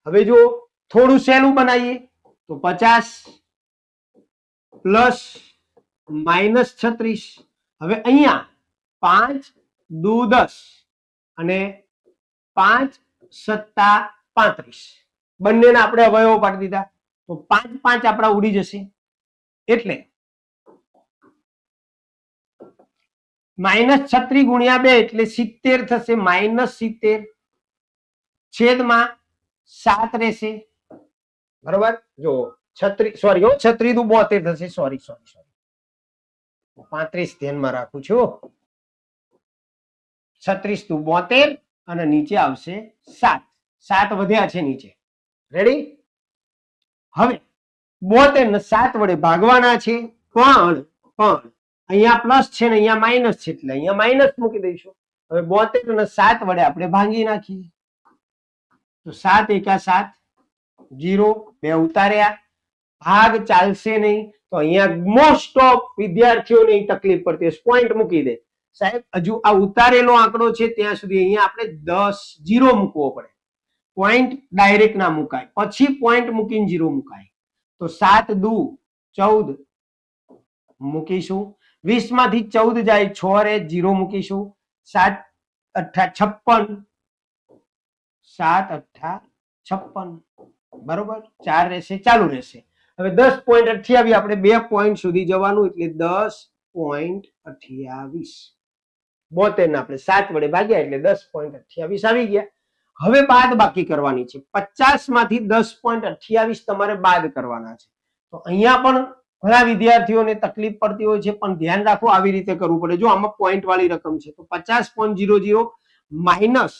હવે જો થોડું સહેલું બનાવીએ તો 50 પ્લસ માઇનસ 36. હવે અહીંયા 5 દુ 10 અને 5 સત્તા 35 બંનેના આપણે અવયવો પાડી દીધા તો 5 5 આપણા ઉડી જશે. એટલે માઇનસ 36 ગુણ્યા 2 એટલે 70 થશે. માઇનસ 70 છેદમાં 7 રહેશે, બરોબર? જો 36 સોરી 36 દુ 72 થશે. સોરી 35 ધ્યાનમાં રાખું છું. 36 દુ 72 અને નીચે આવશે 7. 7 વધ્યા છે નીચે. રેડી? હવે 72 ને 7 વડે ભાગવાના છે, પણ અહીંયા પ્લસ છે ને અહીંયા માઇનસ છે એટલે અહીંયા માઇનસ મૂકી દઈશું. હવે 72 ને 7 વડે આપણે ભાંગી નાખીએ તો 7 એકા 7 0 બે ઉતાર્યા. ભાગ ચાલશે નહીં તો અહીંયા મોસ્ટ ઓફ વિદ્યાર્થીઓને તકલીફ પડતી હશે, પોઈન્ટ મૂકી દે સાહેબ. હજુ આ ઉતારેલો આંકડો છે ત્યાં સુધી અહીંયા આપણે 10 0 મૂકવો પડે. પોઈન્ટ ડાયરેક્ટ ના મુકાય, પછી પોઈન્ટ મૂકીને 0 મુકાય. તો 7 દુ 14 મૂકીશું. 20 માંથી 14 જાય 6 રે 0 મૂકીશું. 7 અઠ્ઠા 56 7 અઠ્ઠા 56 બરોબર. 4 રહેશે, ચાલુ રહેશે. હવે 10.28 આપણે 2 પોઈન્ટ સુધી જવાનું એટલે 10.28. 72 ને આપણે 7 વડે ભાગ્યા એટલે 10.28 આવી ગયા. હવે બાદ બાકી કરવાની છે. 50 માંથી 10.28 તમારે બાદ કરવાના છે. તો અહીંયા પણ ઘણા વિદ્યાર્થીઓને તકલીફ પડતી હોય છે, પણ ધ્યાન રાખો આવી રીતે કરવું પડે. જો આમાં પોઈન્ટ વાળી રકમ છે તો 50.00 માઇનસ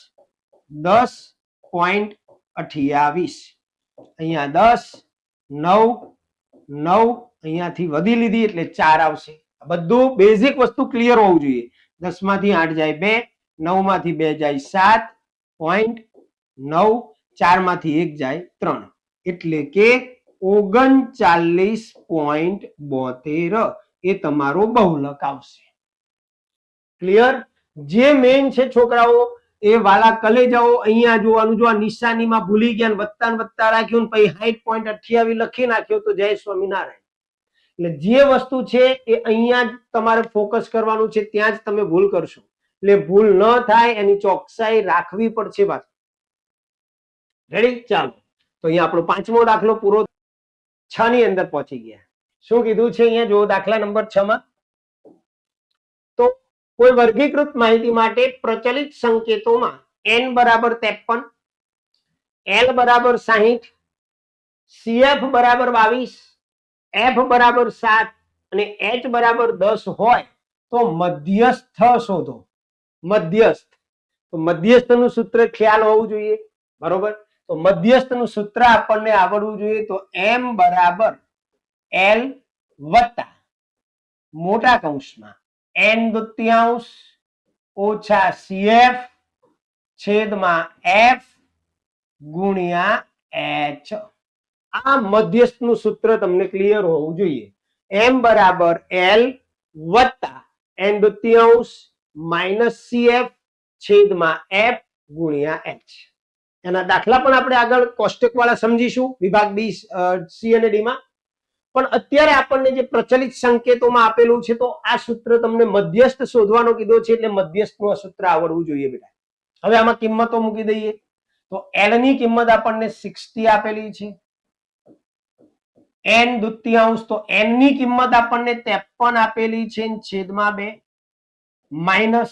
10.28. અહીંયા 10 9 9 અહીંયાથી વધી લીધી એટલે 4 આવશે. બધું બેઝિક વસ્તુ ક્લિયર હોવું જોઈએ. 10 માંથી 8 જાય 2, 9 માંથી 2 જાય 7.9, 4 માંથી 1 જાય 3 એટલે કે 39.72 એ તમારો બહુલક આવશે. ક્લિયર? જે મેઇન છે છોકરાઓ એ વાલા કલેજાઓ અહીંયા જોવાનું. જો આ નિશાનીમાં ભૂલી ગયા વત્તા ને વત્તા રાખ્યું ને પછી 60.28 લખી નાખ્યો તો જય સ્વામિનારાયણ. એટલે જે વસ્તુ છે એ અહીંયા જ તમારે ફોકસ કરવાનું છે, ત્યાં જ તમે ભૂલ કરશો. એટલે ભૂલ ન થાય એની ચોકસાઈ રાખવી પડશે. વાત રેડી? ચાલો તો અહીંયા આપણો 5મો દાખલો પૂરો 6 ની અંદર પહોંચી ગયા. શું કીધું છે અહીંયા જો દાખલા નંબર 6 માં? તો કોઈ વર્ગીકૃત માહિતી માટે પ્રચલિત સંકેતોમાં n બરાબર 53, l બરાબર 60, cf બરાબર 22, f બરાબર 7 અને h બરાબર 10 હોય તો મધ્યસ્થ શોધો. મધ્યસ્થ. તો મધ્યસ્થનું સૂત્ર ખ્યાલ હોવું જોઈએ, બરોબર? તો મધ્યસ્થનું સૂત્ર આપણને આવડવું જોઈએ. તો m બરાબર l વત્તા મોટા કૌંસમાં n દુત્યાંશ ઓછા cf છેદમાં f ગુણ્યા h. આ મધ્યસ્થનું સૂત્ર તમને ક્લિયર હોવું જોઈએ. m બરાબર l વત્તા n દુત્યાંશ -CF છેદમાં F ગુણ્યા H. એના દાખલા પણ આપણે આગળ કોષ્ટક વાળા સમજીશું વિભાગ બી, સી અને ડી માં. પણ અત્યારે આપણને જે પ્રચલિત સંકેતોમાં આપેલું છે, તો આ સૂત્ર તમને મધ્યસ્થ શોધવાનો કીધો છે, એટલે મધ્યસ્થનું આ સૂત્ર આવડવું જોઈએ બેટા. હવે આમાં કિંમતો મૂકી દઈએ. તો L ની કિંમત આપણને 60 આપેલી છે. n દુત્યાંશ, તો n ની કિંમત આપણને 53 આપેલી છે છેદમાં 2. માઇનસ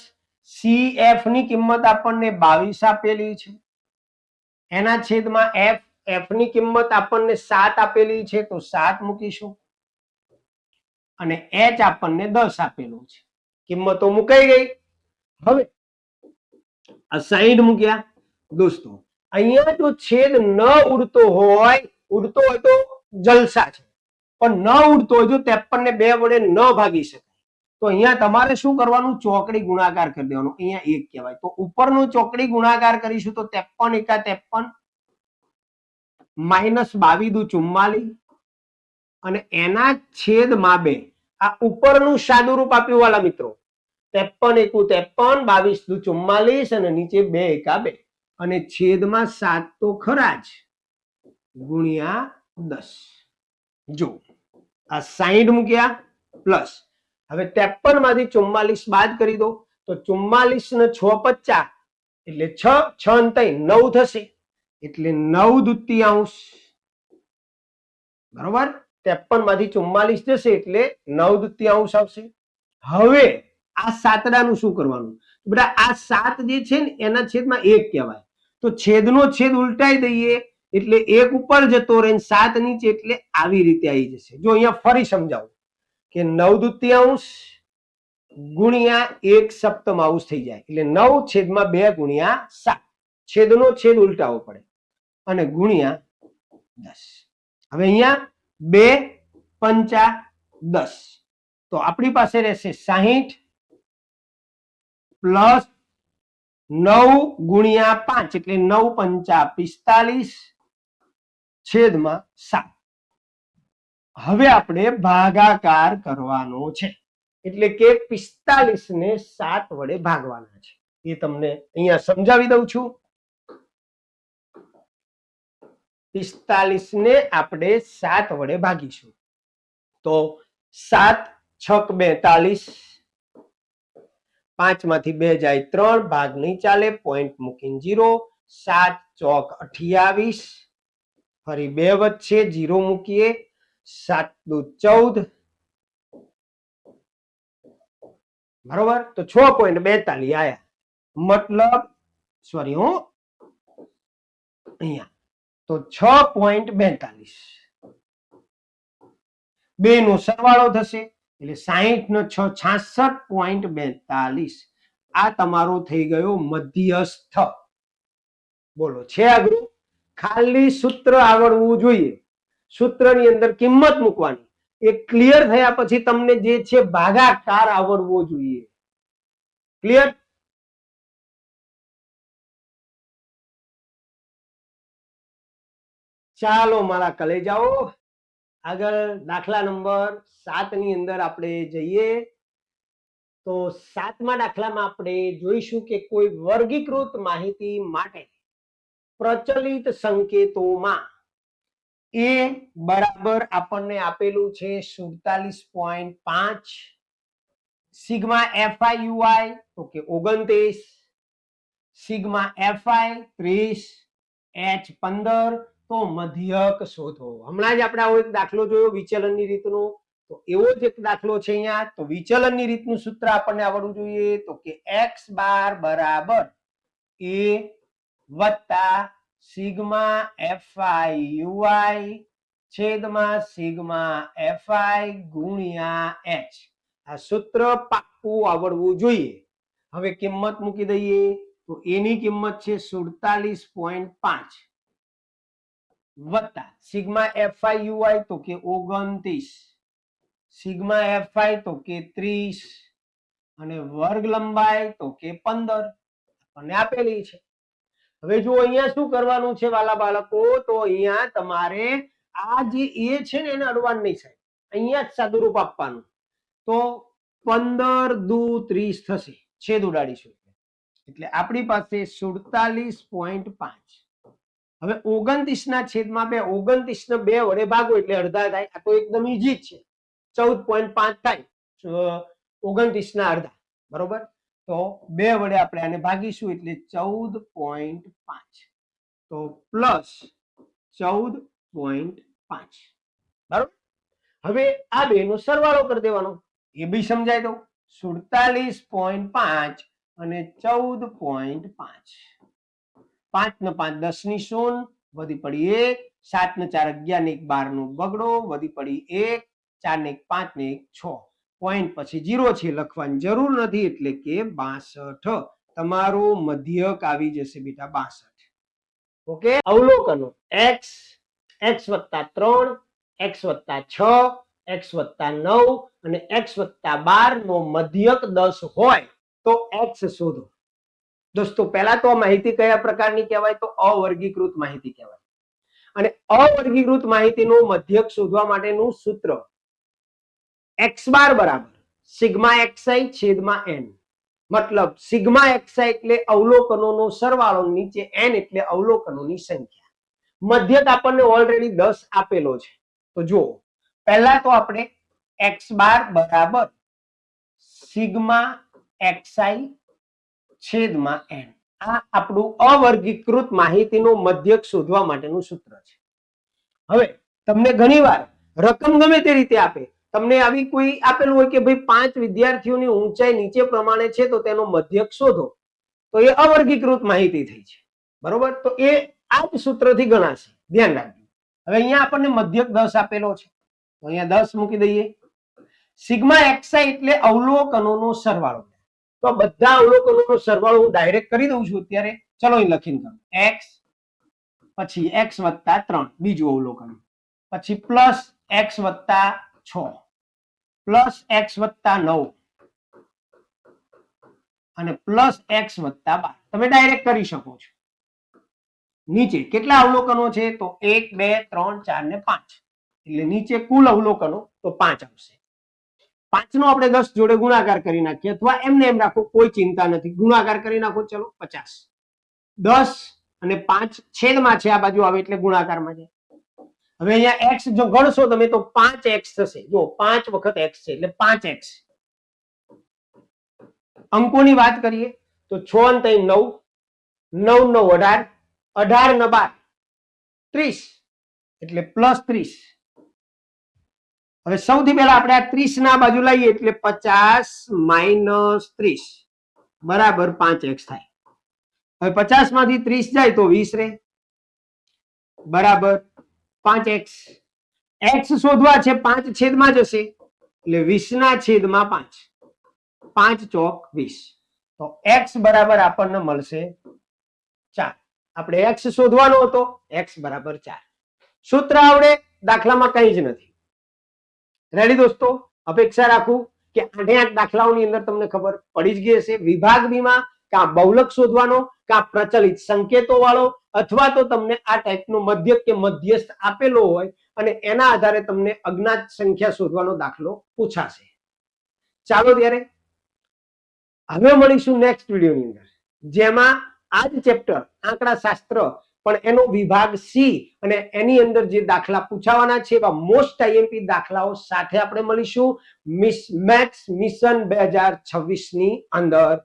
CF ની કિંમત આપણને 22 આપેલી છે. એના છેદમાં F, F ની કિંમત આપણને 7 આપેલી છે, તો 7 મૂકીશું. અને H આપણને 10 આપેલું છે. કિંમતો મુકાઈ ગઈ. હવે આ 60 મૂક્યા. દોસ્તો અહીંયા જો છેદ ન ઉડતો હોય તો જલસા છે, પણ ન ઉડતો હોય, જો 53 ને 2 વડે ન ભાગી શકાય, તો અહીંયા તમારે શું કરવાનું? ચોકડી ગુણાકાર કરી દેવાનો. અહીંયા 1 કહેવાય, તો ઉપરનું ચોકડી ગુણાકાર કરીશું તો 53 એકા 53 માઇનસ 22 દુ 44 અને એના છેદમાં 2. આ ઉપરનું સાદુરૂપ આપ્યું વાલા મિત્રો. 53 એકુ 53, 22 દુ 44 અને નીચે 2 એકા 2 અને છેદમાં 7 તો ખરા જ ગુણ્યા 10. જો આ 60 મૂક્યા પ્લસ. હવે 53 માંથી 44 બાદ કરી દો, તો 44 ને 6 50 એટલે 6 6 ને 3 9 થશે, એટલે 9 દુત્યાંશ. બરોબર? 53 માંથી 44 જશે એટલે 9 દુત્યાંશ આવશે. હવે આ સાતડાનું શું કરવાનું? બેટા આ 7 જે છે ને એના છેદમાં 1 કહેવાય, તો છેદનો છેદ ઉલટાઈ દઈએ એટલે 1 ઉપર જતો રહે, 7 નીચે, એટલે આવી રીતે આવી જશે. જો અહીંયા ફરી સમજાવું કે 9 દુત્યાંશ ગુણ્યા 1 સપ્તમાંશ થઈ જાય, એટલે 9 છેદમાં 2 ગુણ્યા 7. છેદનો છેદ ઉલટાવવો પડે અને ગુણ્યા 10. હવે અહીંયા 2 પંચા 10, તો આપણી પાસે રહેશે 60 પ્લસ 9 ગુણ્યા 5 એટલે 9 પંચા 45 છેદમાં 7. હવે આપણે ભાગાકાર કરવાનો છે, એટલે કે 45 ને 7 વડે ભાગવાના છે. એ તમને અહીંયા સમજાવી દઉં છું. 45 ને આપણે 7 વડે ભાગીશું, તો 7 છક 42, 5 માંથી 2 જાય 3, ભાગ નહીં ચાલે, પોઈન્ટ મૂકીને 0, 7 ચોક 28, ફરી 2 વચ્ચે 0 મૂકીએ, 7 દુ 14, બરોબર? તો 6.42 આયા. મતલબ સોરી અહીંયા તો 6.42 બે નો સરવાળો થશે, એટલે 60 નો 6 66.42. આ તમારો થઈ ગયો મધ્યસ્થ. બોલો છે અઘરું? ખાલી સૂત્ર આવડવું જોઈએ. સૂત્રની અંદર કિંમત મૂકવાની. એ ક્લિયર થયા પછી તમને જે છે ભાગાકાર આવડવો જોઈએ. ક્લિયર? ચાલો મારા કલેજાઓ, આગળ દાખલા નંબર 7 ની અંદર આપણે જઈએ. તો 7મા દાખલામાં આપણે જોઈશું કે કોઈ વર્ગીકૃત માહિતી માટે પ્રચલિત સંકેતોમાં એ બરાબર આપણને આપેલું છે 47.5, સિગ્મા FI તો કે 29, સિગ્મા FI 30, H 15, તો મધ્યક શોધો. હમણાં જ આપણે આવો એક દાખલો જોયો વિચલનની રીતનો, તો એવો જ એક દાખલો છે અહીંયા. તો વિચલનની રીતનું સૂત્ર આપણને આવડવું જોઈએ, તો કે x બાર બરાબર a વત્તા સિગ્મા FI UI છેદમાં સિગ્મા FI ગુણ્યા H. આ સૂત્ર પાક્કું આવડવું જોઈએ. હવે કિંમત મૂકી દઈએ, તો એની કિંમત છે 47.5 વત્તા સિગ્મા FI UI તો કે 29, સિગ્મા FI તો કે 30 અને વર્ગ લંબાઈ તો કે 15 આપણને આપેલી છે. હવે જો અહીંયા શું કરવાનું છે વાલા બાળકો, તો અહીંયા તમારે આ જે એ છે ને એને અડવાનું નહીં સાહેબ, અહીંયા જ સાદુરૂપ આપવાનું. તો 15 દુ 30 થશે, છેદ ઉડાડીશું એટલે આપણી પાસે 47.5. હવે 29 ના છેદમાં 2, 29 ને 2 વડે ભાગો એટલે અડધા થાય. આ તો એકદમ ઈઝી જ છે. 14.5 થાય 29 ના અડધા, બરોબર. તો 2 વડે આપણે આને ભાગીશું એટલે 14.5, તો પ્લસ 14.5, બરોબર. હવે આ બે નો સરવાળો કરી દેવાનો, એ બી સમજાય દો. 47.5 અને 14.5, 5 ને 5 10 ની શૂન, વધી પડી 1, 7 ને 4 11 ને 1 12 નો બગડો, વધી પડી 1, 4 ને 1 5 ને 1 6, પોઈન્ટ પછી 0 છે, લખવાની જરૂર નથી એટલે કે 62. તમારું મધ્યક આવી જશે બેટા 62. ઓકે. અવલોકનો x, x + 3, x + 6, x + 9 અને x + 12 નો મધ્યક 10 હોય તો x શોધો. દોસ્તો પહેલા તો માહિતી કયા પ્રકારની કહેવાય? તો અવર્ગીકૃત માહિતી કહેવાય. અને અવર્ગીકૃત માહિતીનું મધ્યક શોધવા માટેનું સૂત્ર x બાર બરાબર સિગ્મા xi છેદમાં n. મતલબ સિગ્મા xi એટલે અવલોકનોનો સરવાળો, નીચે n એટલે અવલોકનોની સંખ્યા. મધ્યક આપણને ઓલરેડી 10 આપેલો છે. તો જો પહેલા તો આપણે x બાર બરાબર સિગ્મા xi છેદમાં n, આ આપણું અવર્ગીકૃત માહિતીનું મધ્યક શોધવા માટેનું સૂત્ર છે. હવે તમને ઘણીવાર રકમ ગમે તે રીતે આપે, તમને આવી કોઈ આપેલું હોય કે ભાઈ 5 વિદ્યાર્થીઓની ઊંચાઈ નીચે પ્રમાણે છે તો તેનો મધ્યક શોધો, તો એ અવર્ગીકૃત માહિતી થઈ છે, બરોબર. તો એ આ જ સૂત્રથી ગણાશે, ધ્યાન રાખજો. હવે અહીંયા આપણને મધ્યક 10 આપેલો છે, તો અહીંયા 10 મૂકી દઈએ. સિગ્મા xi એટલે અવલોકનોનો સરવાળો. તો બધા અવલોકનોનો સરવાળો હું ડાયરેક્ટ કરી દઉં છું અત્યારે. ચલો અહીં લખીને કરું. x પછી x + 3 બીજું અવલોકન, પછી પ્લસ x + 6 પ્લસ x + 9 અને પ્લસ x + 12. તમે ડાયરેક્ટ કરી શકો છો. નીચે કેટલા અવલોકનો છે? તો 1 2 3 4 ને 5, એટલે નીચે કુલ અવલોકનો તો 5 આવશે. 5 નો આપણે 10 જોડે ગુણાકાર કરી નાખીએ, અથવા એમને એમ રાખો, કોઈ ચિંતા નથી, ગુણાકાર કરી નાખો. ચલો 50. 10 અને 5 છેદમાં છે, આ બાજુ આવે એટલે ગુણાકારમાં છે. હવે અહીંયા x જો ગણશો તમે તો 5x થશે. જો 5 વખત x છે એટલે 5x. અંકોની વાત કરીએ તો 6 અને 3 9, 9 9 18, 18 ને 12 30, એટલે પ્લસ 30. હવે સૌથી પહેલા આપણે આ 30 ના બાજુ લઈએ એટલે 50 માઇનસ 30 બરાબર 5x થાય. હવે 50 માંથી 30 જાય તો 20 રહે, બરાબર 5x. x શોધવા છે, 5 છેદમાં જશે એટલે 20 ના છેદમાં 5, 5 ચોક 20. તો x બરાબર આપણને મળશે 4. આપણે x શોધવાનો હતો, x બરાબર 4. સૂત્ર આવડે, દાખલામાં કંઈ જ નથી. રેડી દોસ્તો? અપેક્ષા રાખું કે 8 દાખલાઓની અંદર તમને ખબર પડી જ ગઈ હશે. વિભાગ બીમાં કાં બહુલક શોધવાનો, કાં પ્રચલિત સંકેતો વાળો, અથવા તો તમને આ ટાઈપનો મધ્યક કે મધ્યસ્થ આપેલો હોય અને એના આધારે તમને અજ્ઞાત સંખ્યા શોધવાનો દાખલો પૂછાશે. ચાલો ત્યારે હવે મળીશું નેક્સ્ટ વિડીયોની અંદર, જેમાં આ જ ચેપ્ટર આંકડાશાસ્ત્ર પણ એનો વિભાગ સી અને એની અંદર જે દાખલા પૂછાવાના છે એવા મોસ્ટ આઈએમપી દાખલાઓ સાથે આપણે મળીશું મેથ્સ મિશન 2026 ની અંદર.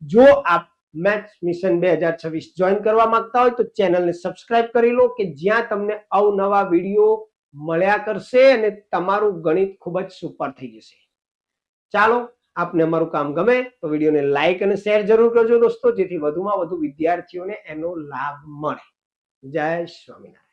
જો આપ મેથ્સ મિશન 2026 જોઈન કરવા માંગતા હોય તો ચેનલને સબસ્ક્રાઇબ કરી લો, કે જ્યાં તમને અવનવા વિડીયો મળ્યા કરશે અને તમારું ગણિત ખૂબ જ સુપર થઈ જશે. ચાલો, આપને અમારું કામ ગમે તો વિડીયોને લાઈક અને શેર જરૂર કરજો દોસ્તો, જેથી વધુમાં વધુ વિદ્યાર્થીઓને એનો લાભ મળે. જય સ્વામિનારાયણ.